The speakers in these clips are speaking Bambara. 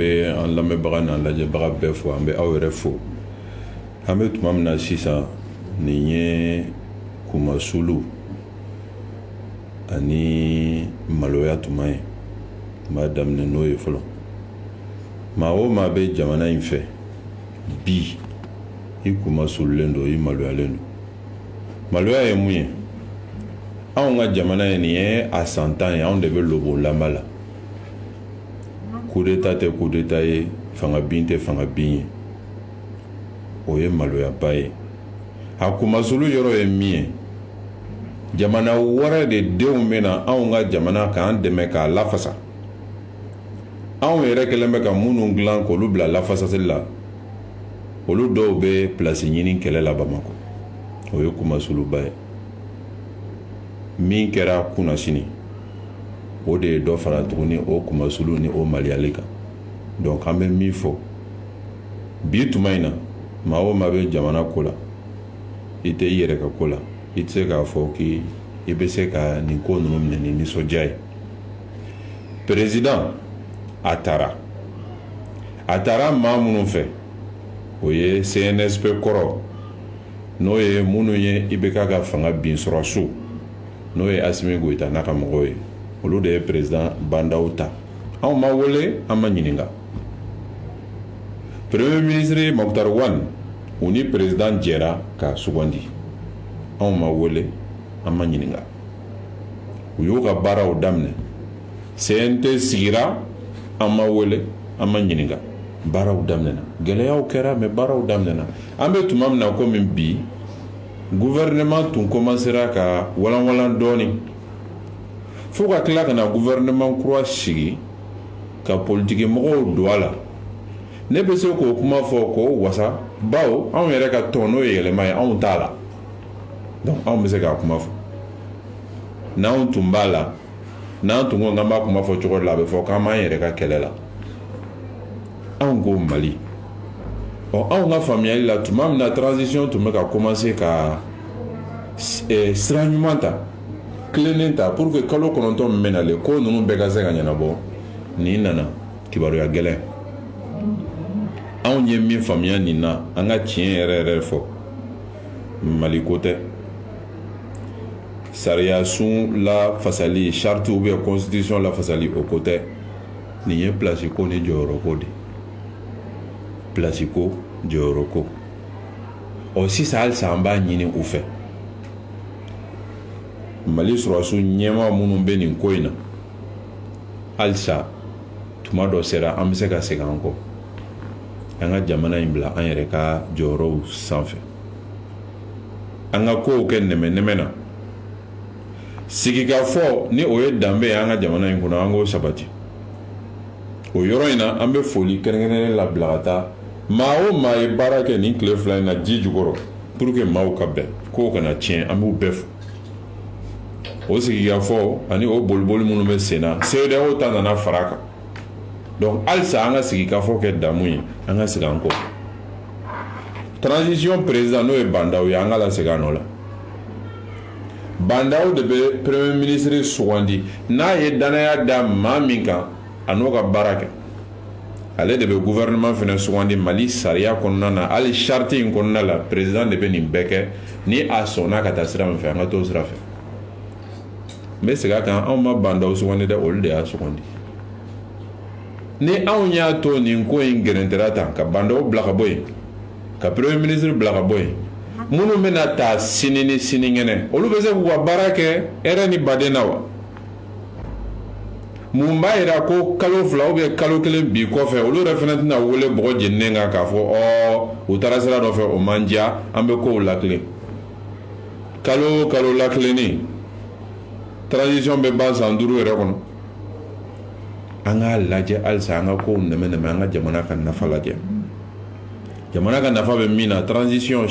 be an lamɛnbaga n'an lajɛbaga bɛɛ fo an bɛ aw yɛrɛ fo an bɛ tuma min na sisan nin ye kumasulu ani maloya tuma ye n b'a daminɛ n'o ye fɔlɔ maa o maa bɛ jamana in fɛ bi i kumasululen don i maloyalen don maloya ye mun ye anw ka jamana ye nin ye a san 10 ye anw de bɛ lobo lamba la coup d'état tɛ coup d'état ye fanga bin tɛ fanga bin ye o ye maloyaba ye a kumasulu yɔrɔ ye min ye jamana wɛrɛ de denw bɛna anw ka jamana k'an dɛmɛ k'a lafasa anw yɛrɛ kɛlen bɛ ka minnu dilan k'olu bila lafasali la olu dɔw bɛ place ɲini kɛlɛ la Bamakɔ o ye kumasuluba ye min kɛra kunna sini o de ye dɔ fara tuguni o kumasulu ni o maliyali kan donc an bɛ min fɔ bi tuma in na maa o maa bɛ jamana ko la i tɛ i yɛrɛ ka ko la i tɛ se k'a fɔ k'i bɛ se ka nin ko ninnu minɛ ni nisɔndiya ye président a taara maa minnu fɛ o ye CNSP kɔrɔ n'o ye minnu ye IBK ka fanga bin sɔrɔ so n'o ye Asimi Goyita n'a ka mɔgɔw ye olu de ye président bandaw ta anw ma wele an ma ɲininka premier ministre Mokhtar Wane u ni président jɛra ka sugandi anw ma wele an ma ɲininka u y'u ka baaraw daminɛ CNT sigira an ma wele an ma ɲininka baaraw daminɛna gɛlɛyaw kɛra mais baaraw daminɛna an bɛ tuma min na komi bi gouvernement tun commencera ka walanwalan dɔɔni fo ka tila ka na gouvernement kura sigi ka politique mɔgɔw don a la ne bɛ se k'o kuma fɔ k'o wasa bawo anw yɛrɛ ka tɔn n'o ye yɛlɛma ye anw t'a la donc anw bɛ se k'a kuma fɔ n'anw tun b'a la n'an tun ko k'an b'a kuma fɔ cogo dɔ la a bɛ fɔ k'an b'an yɛrɛ ka kɛlɛ la anw ko Mali anw ka faamuyali la tuma min na transition tun bɛ ka commencer ka sira ɲuman ta tilennen ta pour que kalo 9 min bɛ nalen ko ninnu bɛɛ ka se ka ɲɛnabɔ nin nana kibaruya gɛlɛn anw ye min faamuya nin na an ka tiɲɛ yɛrɛ yɛrɛ fɔ Mali ko tɛ sariya sun la fasali charte ou bien constitution la fasali o ko tɛ nin ye place ko ni jɔyɔrɔ ko de place ko jɔyɔrɔ ko sisan halisa an b'a ɲini u fɛ Mali sɔrɔsiw ɲɛmaa minnu bɛ nin ko in na halisa tuma dɔ sera an bɛ se ka segin an kɔ an ka jamana in bila an yɛrɛ ka jɔyɔrɔw sanfɛ an ka kow kɛ nɛmɛ-nɛmɛ na sigikafɔ ni o ye danbe ye an ka jamana in kɔnɔ an k'o sabati o yɔrɔ in na an bɛ foli kɛrɛnkɛrɛnnen labila ka taa maa o maa ye baara kɛ nin tile fila in na ji jukɔrɔ pour que maaw ka bɛn kow kana tiɲɛ an b'u bɛɛ fo o sigikafɔ ani o boliboli minnu bɛ sen na CEDEAO ta nana fara kan donc halisa an ka sigikafɔ kɛ damu ye an ka segin an kɔ transition président n'o ye bandaw ye an ka lasegin a nɔ la bandaw de bɛ premier ministre sugandi n'a ye danaya da maa min kan a n'o ka baara kɛ ale de bɛ gouvernement fana sugandi Mali sariya kɔnɔna na hali charte in kɔnɔna la président de bɛ nin bɛɛ kɛ ni a sɔnna ka taa sira min fɛ an ka t'o sira fɛ n bɛ segin a kan anw ma bandaw sugandi dɛ olu de y'a sugandi ni anw y'a to nin ko in gɛrɛntɛra tan ka bandaw bila ka bɔ yen ka premier ministre bila ka bɔ yen minnu bɛna taa sini ni sinikɛnɛ olu bɛ se k'u ka baara kɛ hɛrɛ ni baden na wa mun b'a jira ko kalo 2 ou bien kalo 1 bi kɔfɛ olu yɛrɛ fana tɛna wele bɔgɔ jeninen kan k'a fɔ u taara sira dɔ fɛ o man diya an bɛ kow lakilen kalo lakilenni transition bɛ ban san 5 yɛrɛ kɔnɔ an k'a lajɛ halisa an ka kow nɛmɛ-nɛmɛ an ka jamana ka nafa lajɛ jamana ka nafa bɛ min na transition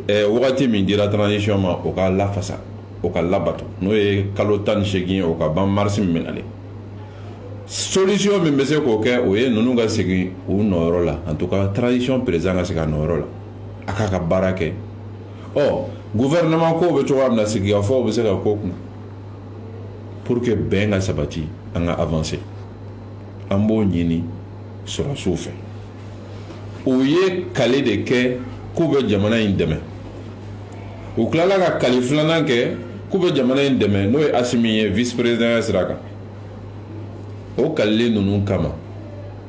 wagati min dira transition ma o ka lafasa o ka labato n'o ye kalo 18 ye o ka ban mars min nalen solution min bɛ se k'o kɛ o ye ninnu ka segin u nɔyɔrɔ la en tout cas transition président ka segin a nɔyɔrɔ la a k'a ka baara kɛ gouvernement ko bɛ cogoya min na sigikafɔw bɛ se ka k'o kunna pour que bɛn ka sabati an ka avancer an b'o ɲini sɔrɔsiw fɛ u ye kale de kɛ k'u bɛ jamana in dɛmɛ u tilala ka kali filanan kɛ k'u bɛ jamana in dɛmɛ n'o ye Asimi ye vice président sira kan o kalili ninnu kama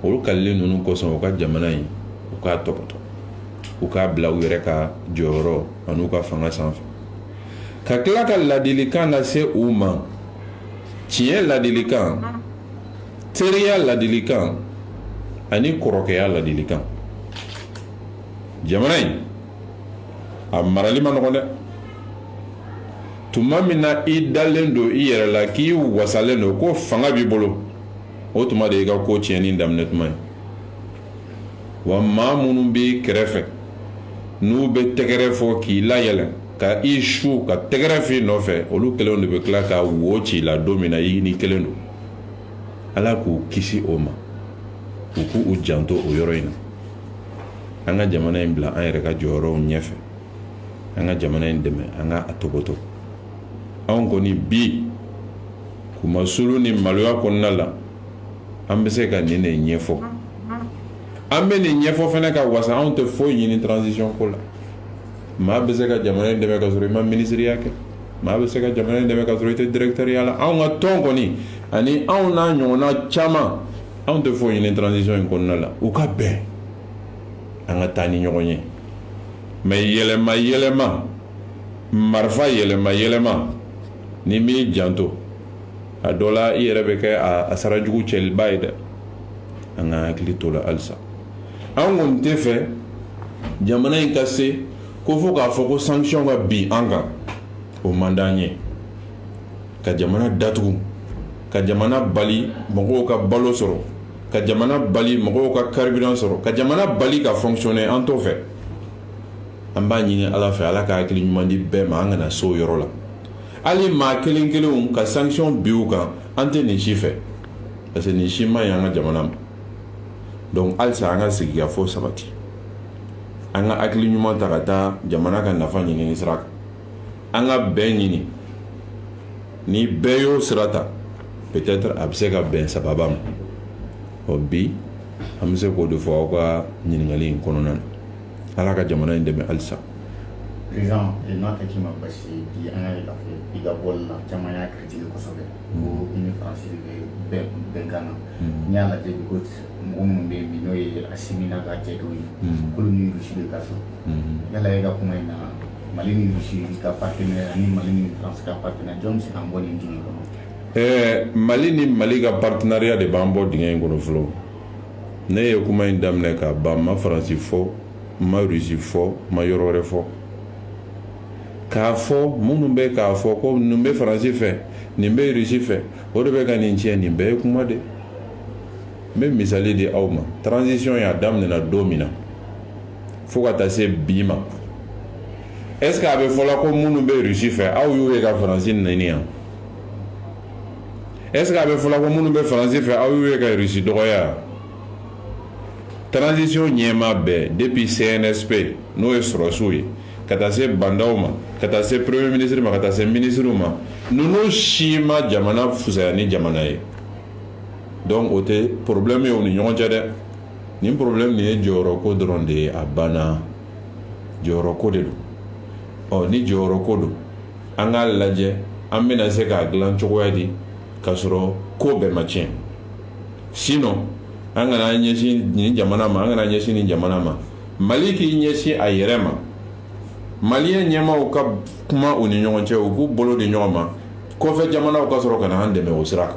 olu kalili ninnu kosɔn u ka jamana in u k'a tɔbɔtɔ u k'a bila u yɛrɛ ka jɔyɔrɔ an'u ka fanga sanfɛ ka tila ka ladilikan lase u ma tiɲɛ ladilikan teriya ladilikan ani kɔrɔkɛya ladilikan jamana in a marali ma nɔgɔn dɛ tuma min na i dalen don i yɛrɛ la k'i wasalen don ko fanga b'i bolo o tuma de i ka ko tiɲɛni daminɛ tuma ye wa maa minnu b'i kɛrɛfɛ n'u bɛ tɛgɛrɛ fɔ k'i layɛlɛn ka i su ka tɛgɛrɛ f'i nɔfɛ olu kelenw de bɛ tila ka wo ci la don min na i ni kelen don ala k'u kisi o ma u k'u janto o yɔrɔ in na an ka jamana in bila an yɛrɛ ka jɔyɔrɔw ɲɛfɛ an ka jamana in dɛmɛ an ka a toboto anw kɔni bi kumasulu ni maloya kɔnɔna la an bɛ se ka nin de ɲɛfɔ an bɛ nin ɲɛfɔ fana ka wasa anw tɛ foyi ɲini transition ko la maa bɛ se ka jamana in dɛmɛ ka sɔrɔ i ma minisiriya kɛ maa bɛ se ka jamana in dɛmɛ ka sɔrɔ i tɛ directeur la anw ka tɔn kɔni ani anw n'a ɲɔgɔnna caman anw tɛ foyi ɲini transition in kɔnɔna la u ka bɛn an ka taa ni ɲɔgɔn ye mais yɛlɛma marifa yɛlɛma ni m'i janto a dɔ la i yɛrɛ bɛ kɛ a sara jugu cɛliba ye dɛ an ka hakili to la halisa an kɔni tɛ fɛ jamana in ka se ko fo k'a fɔ ko sanction ka bin an kan o man d'an ye ka jamana datugu ka jamana bali mɔgɔw ka balo sɔrɔ ka jamana bali mɔgɔw ka carburant sɔrɔ ka jamana bali ka fonctionner an t'o fɛ an b'a ɲini ala fɛ ala ka hakili ɲuman di bɛɛ ma an kana so yɔrɔ la hali maa kelen kelenw ka sanction bi u kan an tɛ nin si fɛ parce que nin si man ɲi an ka jamana ma donc halisa an ka sigi ka fɔ sabati an ka hakili ɲuman ta ka taa jamana ka nafa ɲini sira kan an ka bɛn ɲini ni bɛɛ y'o sira ta peut-être a bɛ se ka bɛn sababa ma o bi an bɛ se k'o de fɔ aw ka ɲininkali in kɔnɔna na ala ka jamana in dɛmɛ halisa. Président, n'a tɛ k'i ma basi bi an y'a ye k'a fɔ i ka bɔli la caman y'a critiqué kosɛbɛ ko i ni Faransi bɛ bɛnkan na n'i y'a lajɛ bi ko mɔgɔ minnu bɛ yen bi n'o ye Asimi n'a ka cɛdenw ye k'olu ni Rusi de ka so yala i ka kuma in na Mali ni Rusi ka partenaire ani Mali ni France ka partenaire jɔn bɛ se k'an bɔ nin dingɛ kɔnɔ. Mali ni Mali ka partenariat de b'an bɔ dingɛ in kɔnɔ fɔlɔ ne ye kuma in daminɛ ka ban ma Faransi fɔ ma Rusi fɔ ma yɔrɔ wɛrɛ fɔ k'a fɔ minnu bɛ k'a fɔ ko nin bɛ Faransi fɛ nin bɛ Rusi fɛ o de bɛ ka nin tiɲɛ nin bɛɛ ye kuma de n bɛ misali di aw ma transition y'a daminɛna don min na fo ka taa se bi ma est-ce que a bɛ fɔla ko minnu bɛ Rusi fɛ aw y'u ye ka Faransi nɛni yan est-ce que a bɛ fɔla ko minnu bɛ Faransi fɛ aw y'u ye ka Rusi dɔgɔya transition ɲɛma bɛɛ depuis CNSP n'o ye sɔrɔsiw ye ka taa se bandaw ma ka taa se premier ministre ma ka taa se ministre ma ninnu si ma jamana fusaya ni jamana ye donc o tɛ problème ye u ni ɲɔgɔn cɛ dɛ nin problème nin ye jɔyɔrɔ ko dɔrɔn de ye a banna jɔyɔrɔ ko de don ni jɔyɔrɔ ko don an k'a lajɛ an bɛna se k'a dilan cogoya di ka sɔrɔ ko bɛɛ ma tiɲɛ sinon an kana ɲɛsin nin jamana ma an kana ɲɛsin nin jamana ma Mali k'i ɲɛsin a yɛrɛ ma Maliyɛn ɲɛmaaw ka kuma u ni ɲɔgɔn cɛ u k'u bolo di ɲɔgɔn ma kɔfɛ jamanaw ka sɔrɔ ka na an dɛmɛ o sira kan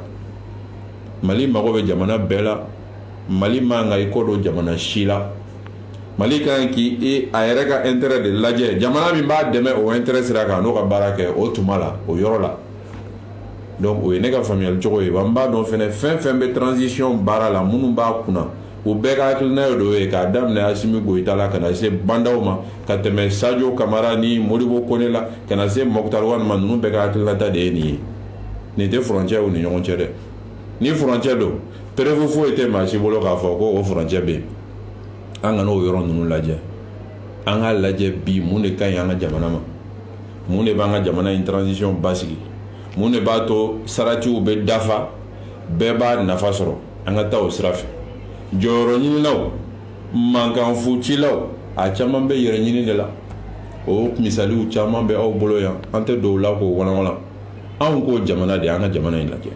Mali mago bɛ jamana bɛɛ la Mali man ka i kɔ don jamana si la Mali kan k'i a yɛrɛ ka intérêt de lajɛ jamana min b'a dɛmɛ o intérêt sira kan n'o ka baara kɛ o tuma la o yɔrɔ la donc o ye ne ka faamuyali cogo ye wa n b'a dɔn fɛnɛ fɛn fɛn bɛ transition baara la minnu b'a kunna u bɛɛ ka hakilina ye dɔ ye k'a daminɛ Asimi Goyita la ka na se bandaw ma ka tɛmɛ Sadio Kamara ni Modibo Kone la ka na se Moktar Wane ma ninnu bɛɛ ka hakilinata de ye nin ye nin tɛ furancɛ u ni ɲɔgɔn cɛ dɛ ni furancɛ don preuve foyi tɛ maa si bolo k'a fɔ ko o furancɛ bɛ yen an kana o yɔrɔ ninnu lajɛ an k'a lajɛ bi mun de ka ɲi an ka jamana ma mun de b'an ka jamana in transition basigi mun de b'a to saratiw bɛ dafa bɛɛ b'a nafa sɔrɔ an ka taa o sira fɛ jɔyɔrɔ ɲinilaw mankan fucilaw a caman bɛ yɛrɛ ɲini de la o misaliw caman bɛ aw bolo yan an tɛ dɔw la k'o walawala anw ko jamana de an ka jamana in lajɛ.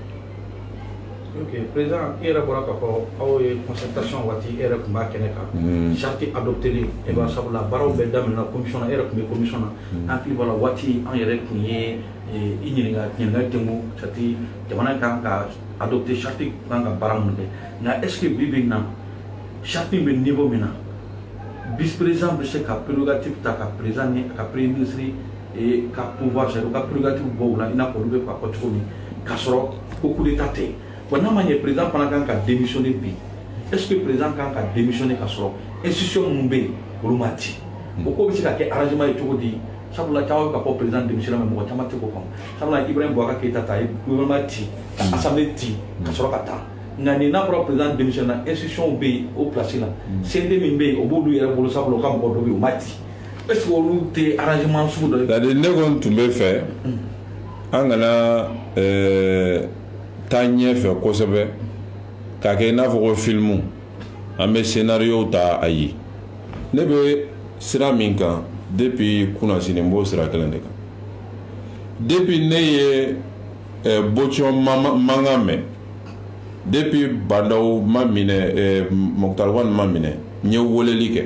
Ok, président, il y a une concertation qui est charte adoptée et va savoir la barre de la commission et la commission en plus voilà wati en yere qui inyinga temu chati jamana kan ka adopter charte kan ka baramunde na est-ce que bibina charte be niveau mina vice président be se ka prérogative ta ka président ni ka premier ministre et ka pouvoir c'est ka prérogative bo la ina ko be ko ko ni ka soro ko coup d'état té wannan man ye président pendant kan ka démissionner bi est-ce que président kan ka démissionner ka soro institution mumbe kolumati ko ko bi se ka ke arrangement et tout di sabula taw ka ko président démissionner mo tamati ko ko sabula Ibrahim Boubacar Keïta ta gouvernement ti assemblée ti ka soro ka ta ngani na pro président démissionner institution be au place là c'est de mimbe o bodu yere bolo sabula ka mo do bi o mati est-ce que on te arrangement sous de la de negon tumbe fait angana taa ɲɛfɛ kosɛbɛ k'a kɛ i n'a fɔ ko filimu an bɛ scénario ta a ye ne bɛ sira min kan depuis kunnasini n b'o sira kelen de kan depuis ne ye bocɔn mankan mɛn depuis bandaw ma minɛ Mokutari Wade ma minɛ n ye weleli kɛ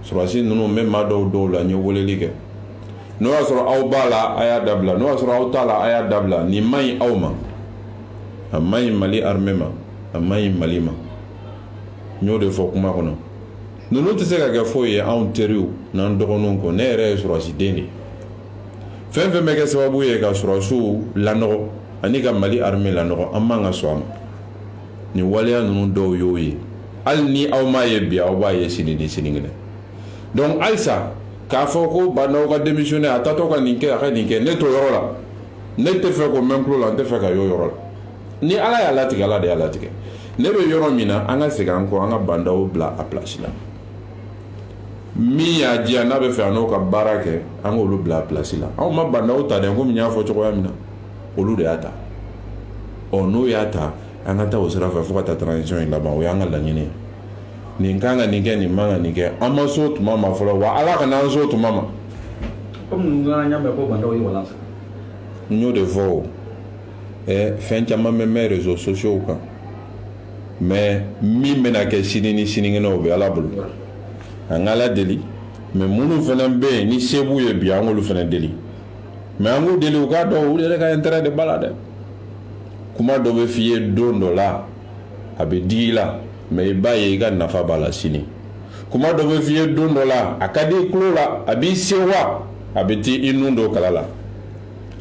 surasi ninnu n bɛ maa dɔw la n ye weleli kɛ n'o y'a sɔrɔ aw b'a la a y'a dabila n'o y'a sɔrɔ aw t'a la a y'a dabila nin man ɲi aw ma a man ɲi Mali armée ma a man ɲi Mali ma n y'o de fɔ kuma kɔnɔ ninnu tɛ se ka kɛ foyi ye anw teriw n'an dɔgɔninw kɔ ne yɛrɛ ye surasi den de ye fɛn fɛn bɛ kɛ sababu ye ka surasiw lanɔgɔ ani ka Mali armée lanɔgɔ an man ka sɔn a ma nin waleya ninnu dɔw y'o ye hali ni aw m'a ye bi aw b'a ye sini ni sinikɛnɛ donc halisa k'a fɔ ko bandaw ka démissionner a tatɔ ka nin kɛ a ka nin kɛ ne t'o yɔrɔ la ne tɛ fɛ k'o mɛn tulo la n tɛ fɛ ka y'o yɔrɔ la ni ala y'a latigɛ ala de y'a latigɛ ne bɛ yɔrɔ min na an ka segin an kɔ an ka bandaw bila a place la min y'a diya n'a bɛ fɛ a n'o ka baara kɛ an k'olu bila a place la anw ma bandaw ta dɛ komi n y'a fɔ cogoya min na olu de y'a ta ɔ n'o y'a ta an ka taa o sira fɛ fo ka taa transition in laban o y'an ka laɲini ye nin kan ka nin kɛ nin man ka nin kɛ an ma so tuma ma fɔlɔ wa ala ka n'an so tuma ma comme nous n'avons jamais ko bandaw ye wala sa n y'o de fɔ o fɛn caman bɛ mɛn réseaux sociaux kan mais min bɛna kɛ sini ni sinikɛnɛ o bɛ ala bolo an ka ala deli mais minnu fana bɛ yen ni se b'u ye bi an k'olu fana deli mais an k'u deli u k'a dɔn olu yɛrɛ ka intérêt de b'a la dɛ kuma dɔ bɛ f'i ye don dɔ la a bɛ digi i la mais i b'a ye i ka nafa b'a la sini kuma dɔ bɛ f'i ye don dɔ la a ka di i tulo la a b'i sewa a bɛ ti i nun dɔ kala la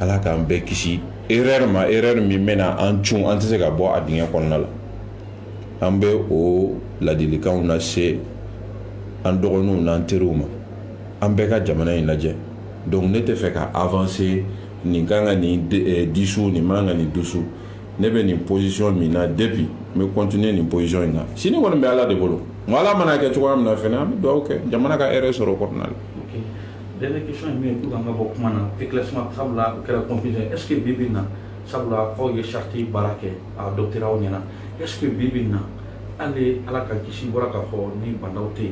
ala k'an bɛɛ kisi erreur ma erreur min bɛna an cun an tɛ se ka bɔ a dingɛ kɔnɔna la an bɛ o ladilikanw lase an dɔgɔninw n'an teriw ma an bɛɛ ka jamana in lajɛ donc ne tɛ fɛ ka avancer nin kan ka nin disu nin man ka nin dusu ne bɛ nin position min na depuis n bɛ continuer nin position in na sini kɔni bɛ ala de bolo nka ala mana kɛ cogoya min na fɛnɛ an bɛ dugawu kɛ jamana ka hɛrɛ sɔrɔ o kɔnɔna la. Dernière question est bien pour nga bok mana éclaircissement sabla kera confusion est-ce que bibina sabla ko ye charti barake a docteur awnyana est-ce que bibina ale ala ka kisi bora ka fo ni bandawte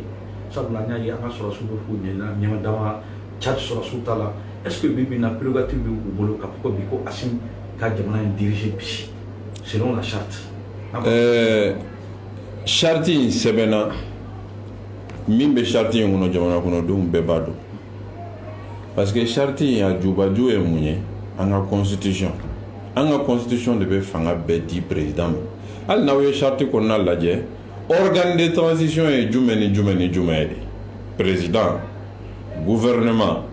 sabla nya ya ka soro subu fu ni na nyama dama chat soro sutala est-ce que bibina prérogative bu bolo ka ko bi ko asim ka jamana diriger bi selon la charte charte sebena min be charte ngono jamana kono dum be bado parce que charte a jubaju e munye anga constitution de be fanga be di président al nawe charte ko na laje organe de transition e jumeni président gouvernement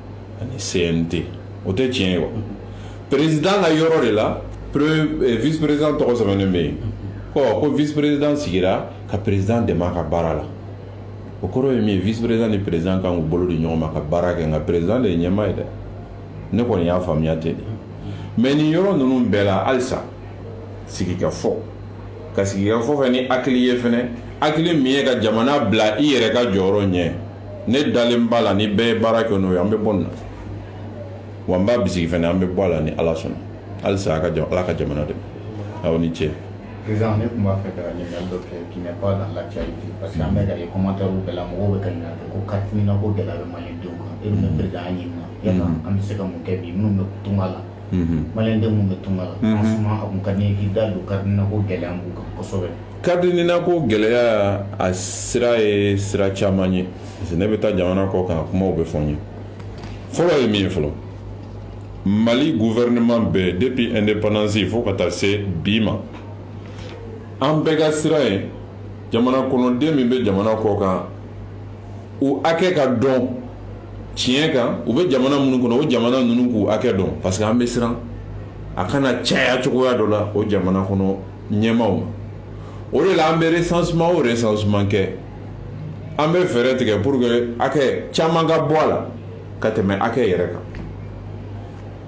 ani CNT o te tien yo président a yoro de la vice président to ko be ko vice président sigira ka président de ma ka barala o kɔrɔ ye min ye vice président ni président kan k'u bolo di ɲɔgɔn ma ka baara kɛ nka président de ye ɲɛmaa ye dɛ ne kɔni y'a faamuya ten de mais nin yɔrɔ ninnu bɛɛ la halisa sigikafɔ ka sigikafɔ fɛ ni hakili ye fɛnɛ hakili min ye ka jamana bila i yɛrɛ ka jɔyɔrɔ ɲɛ ne dalen b'a la ni bɛɛ ye baara kɛ n'o ye an bɛ bɔ nin na wa n b'a bisigi fɛnɛ an bɛ bɔ a la ni ala sɔnna halisa ala ka jamana dɛmɛ aw ni ce. président ne kun b'a fɛ ka ɲininkali dɔ kɛ qui n'est pas dans l'actualité parce que an bɛ ka ye commentaire bɛɛ la mɔgɔw bɛ ka ɲininkali kɛ ko carte ɲina ko gɛlɛya bɛ maliyɛndenw kan e dun bɛ président y'a ɲininka yala an bɛ se ka mun kɛ bi minnu bɛ tunga la maliyɛndenw minnu bɛ tunga la franchement a kun ka di n ye k'i da don carte ɲina ko gɛlɛya b'u kan kosɛbɛ. carte ɲina ko gɛlɛya a sira ye sira caman ye parce que ne bɛ taa jamana kɔ kan kumaw bɛ fɔ n ye fɔlɔ ye min ye fɔlɔ Mali gouvernement bɛɛ depuis indépendance fo ka taa se bi ma an bɛɛ ka sira ye jamana kɔnɔden min bɛ jamana kɔ kan u hakɛ ka dɔn tiɲɛ kan u bɛ jamana minnu kɔnɔ o jamana ninnu k'u hakɛ dɔn parce que an bɛ siran a kana caya cogoya dɔ la o jamana kɔnɔ ɲɛmaaw ma o de la an bɛ recensement kɛ an bɛ fɛɛrɛ tigɛ pour que hakɛ caman ka bɔ a la ka tɛmɛ hakɛ yɛrɛ kan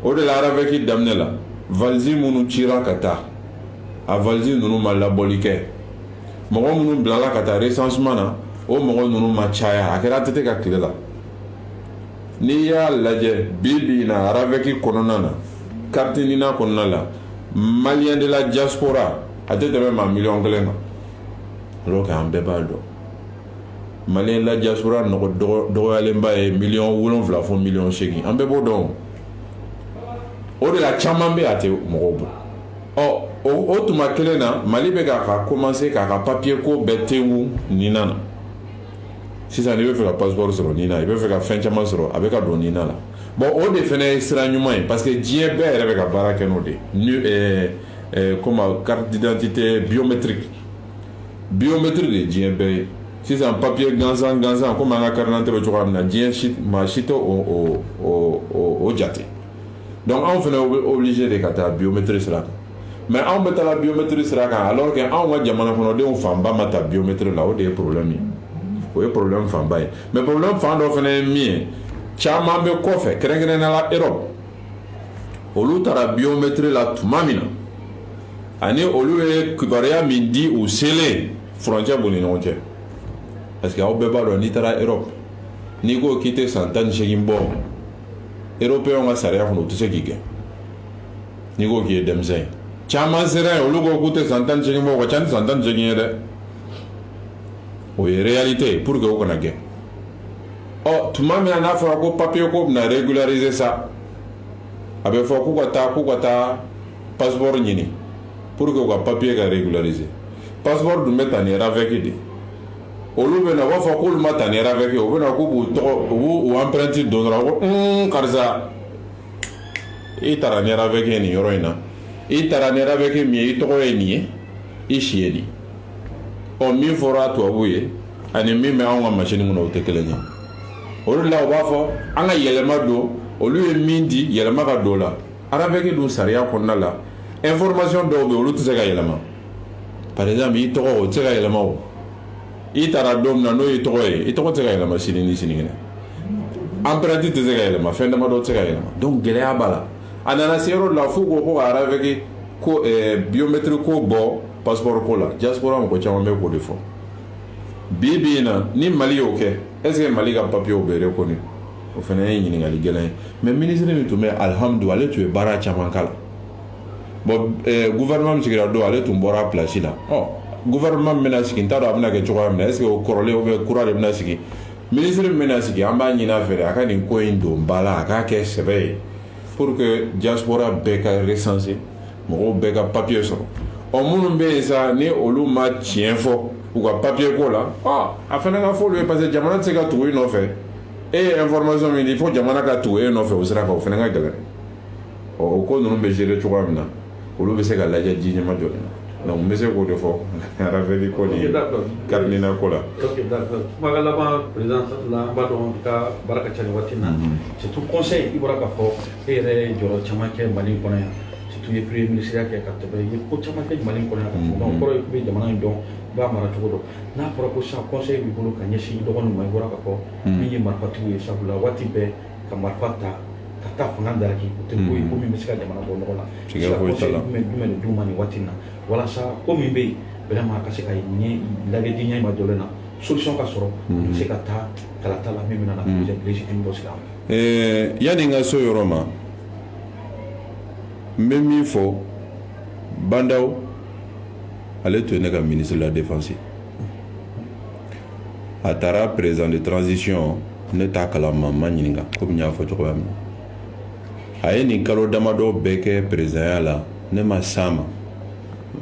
o de la araveki daminɛ la valise minnu cira ka taa a valise ninnu ma labɔli kɛ mɔgɔ minnu bilala ka taa recensement na o mɔgɔ ninnu ma caya a kɛra tɛ ka tile la n'i y'a lajɛ bi na araveki kɔnɔna na carte ɲina kɔnɔna la malien de la diaspora a tɛ tɛmɛ maa 1,000,000 kan alors que an bɛɛ b'a dɔn malien de la diaspora dɔgɔyalenba ye 7,000,000 fo 8,000,000 an bɛɛ b'o dɔn o de la caman bɛ a tɛ mɔgɔw bolo o tuma kelen na Mali bɛ ka commencer k'a ka papier ko bɛɛ tengu nina na sisan n'i bɛ fɛ ka passeport sɔrɔ nina i bɛ fɛ ka fɛn caman sɔrɔ a bɛ ka don nina la bon o de fana ye sira ɲuman ye parce que diɲɛ bɛɛ yɛrɛ bɛ ka baara kɛ n'o de comme carte d'identité biométrique de diɲɛ bɛɛ ye sisan papier gansan comme an ka carte d'identité bɛ cogoya min na diɲɛ maa si tɛ o jate donc anw fana obligé de ka taa biométrie sira kan mais anw bɛ taa biométrie sira kan alors que anw ka jamana kɔnɔdenw fanba ma ta biométrie la o de ye problème ye o ye problème fanba ye mais problème fan dɔ fana ye min ye caman bɛ kɔfɛ kɛrɛnkɛrɛnnenya la Europe olu taara biométrie la tuma min na ani olu ye kibaruya min di u selen frontière b'u ni ɲɔgɔn cɛ parce que aw bɛɛ b'a dɔn n'i taara Europe n'i ko k'i tɛ san 18 bɔ européen ka sariya kɔnɔ u tɛ se k'i gɛn n'i ko k'i ye denmisɛn ye caman sera yen olu ko k'u tɛ san 18 bɔ o ka ca ni san 18 ye dɛ o ye réalité ye pour que o kana gɛn tuma min na n'a fɔra ko papier ko bɛna régulariser sa a bɛ fɔ k'u ka taa passeport ɲini pour que u ka papier ka régulariser passeport dun bɛ ta ni RAVEC de olu bɛ na u b'a fɔ k'olu ma ta ni RAVEC u bɛ na k'u b'u tɔgɔ u b'u empreinte don dɔrɔn ko karisa i taara ni RAVEC ye nin yɔrɔ in na i taara ni RAVEC min ye i tɔgɔ ye nin ye i si ye nin min fɔra tubabu ye ani min bɛ anw ka machine kɔnɔ o tɛ kelen ye o de la u b'a fɔ an ka yɛlɛma don olu ye min di yɛlɛma ka don o la RAVEC dun sariya kɔnɔna la information dɔw bɛ olu tɛ se ka yɛlɛma par exemple i tɔgɔ o tɛ se ka yɛlɛma o i taara don min na n'o ye tɔgɔ ye i tɔgɔ tɛ se ka yɛlɛma sini ni sinikɛnɛ empreinte tɛ se ka yɛlɛma fɛn damadɔ tɛ se ka yɛlɛma donc gɛlɛya b'a la a nana se yɔrɔ la f'u ko ka RAVEC ko biométrie ko bɔ passeport ko la diaspora mɔgɔ caman bɛ k'o de fɔ bi in na ni Mali y'o kɛ est ce que Mali ka papier o bɛ reconnu o fana ye ɲininkali gɛlɛn ye mais ministre min tun bɛ alihamudulila ale tun ye baara caman k'a la bon gouvernement min sigira don ale tun bɔra place la gouvernement min bɛna sigi n t'a dɔn a bɛna kɛ cogoya min na est ce que o kɔrɔlen ou bien kura de bɛna sigi ministre min bɛna sigi an b'a ɲini a fɛ a ka nin ko in don ba la a k'a kɛ sɛbɛ ye pour que diaspora bɛɛ ka recenser mɔgɔw bɛɛ ka papier sɔrɔ minnu bɛ yen sa ni olu ma tiɲɛ fɔ u ka papier ko la a fana ka fɔ olu ye parce que jamana tɛ se ka tugu i nɔfɛ e ye information min di fo jamana ka tugu e nɔfɛ o sira kan o fana ka gɛlɛn o ko ninnu bɛ gérer cogoya min na olu bɛ se ka lajɛ ji ɲɛma jɔlen na donc n bɛ se k'o de fɔ RAVEC ko ni carte ɲina ko la. ok d'accord kumakan laban président la an b'a dɔn i ka baara ka ca nin waati in na surtout conseil i bɔra k'a fɔ e yɛrɛ jɔyɔrɔ caman kɛ Mali kɔnɔ yan surtout i ye premier ministre kɛ ka tɛmɛ i ye ko caman kɛ Mali kɔnɔ yan donc kɔrɔ ye k'i bɛ jamana in dɔn i b'a mara cogo dɔn n'a fɔra ko sisan conseil b'i bolo ka ɲɛsin i dɔgɔninw ma i bɔra k'a fɔ min ye marifatigiw ye sabula waati bɛɛ ka marifa ta ka taa fanga daraki o tɛ ko ye ko min bɛ se ka jamana bɔ nɔgɔ la conseil jumɛn de d'u ma nin waati in na walasa ko min bɛ yen vraiment ka se ka lajɛ di ɲɛ ma jɔlen na solution ka sɔrɔ u bɛ se ka taa kalata la min bɛ na projet légitime dɔ sigi an ma. yanni n ka so yɔrɔ ma n bɛ min fɔ bandaw ale tun ye ne ka ministre de la défense a taara président de transition ne t'a kalama ma ɲininka komi n y'a fɔ cogoya min na a ye nin kalo damadɔ bɛɛ kɛ présidenya la ne ma s'a ma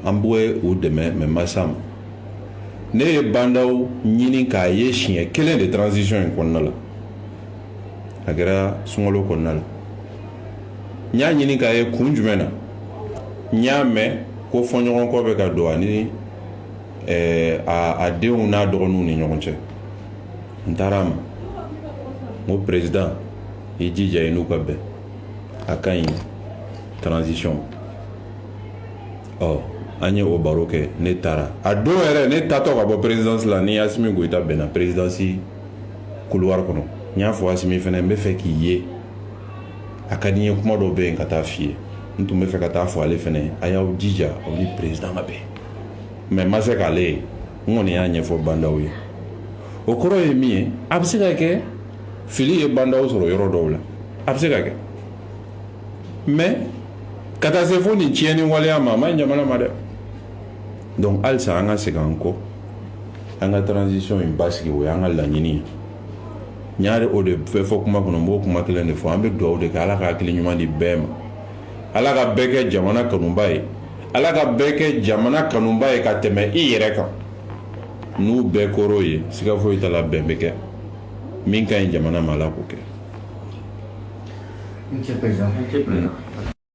an bɛ u dɛmɛ mais ma s'a ma ne ye bandaw ɲini k'a ye siɲɛ kelen de transition in kɔnɔna la a kɛra sunkalo kɔnɔna la n y'a ɲini k'a ye kun jumɛn na n y'a mɛn ko fɔɲɔgɔnkɔ bɛ ka don ani a denw n'a dɔgɔninw ni ɲɔgɔn cɛ n taara a ma n ko président i jija i n'u ka bɛn a ka ɲi transition ɔ an ye o baro kɛ ne taara a don yɛrɛ ne taatɔ ka bɔ présidence la ni Asimi Goyita bɛnna présidence couloir kɔnɔ n y'a fɔ Asimi fɛnɛ n bɛ fɛ k'i ye a ka di n ye kuma dɔ bɛ yen ka taa f'i ye n tun bɛ fɛ ka taa fɔ ale fɛnɛ a y'aw jija aw ni président ka bɛn mais n ma se k'ale ye n kɔni y'a ɲɛfɔ bandaw ye o kɔrɔ ye min ye a bɛ se ka kɛ fili ye bandaw sɔrɔ yɔrɔ dɔw la a bɛ se ka kɛ mais ka taa se fo nin tiɲɛni waleya ma a ma ɲi jamana ma dɛ donc halisa an ka segin an kɔ an ka transition in basigi o y'an ka laɲini ye n y'a o de bɛɛ fɔ kuma kɔnɔ n b'o kuma kelen de fɔ an bɛ dugawu de kɛ ala ka hakili ɲuman di bɛɛ ma ala ka bɛɛ kɛ jamana kanuba ye ala ka bɛɛ kɛ jamana kanuba ye ka tɛmɛ i yɛrɛ kan n'u bɛɛ kɔrɔ ye siga foyi t'a la bɛn bɛ kɛ min ka ɲi jamana ma ala k'o kɛ. Monsieur le Président.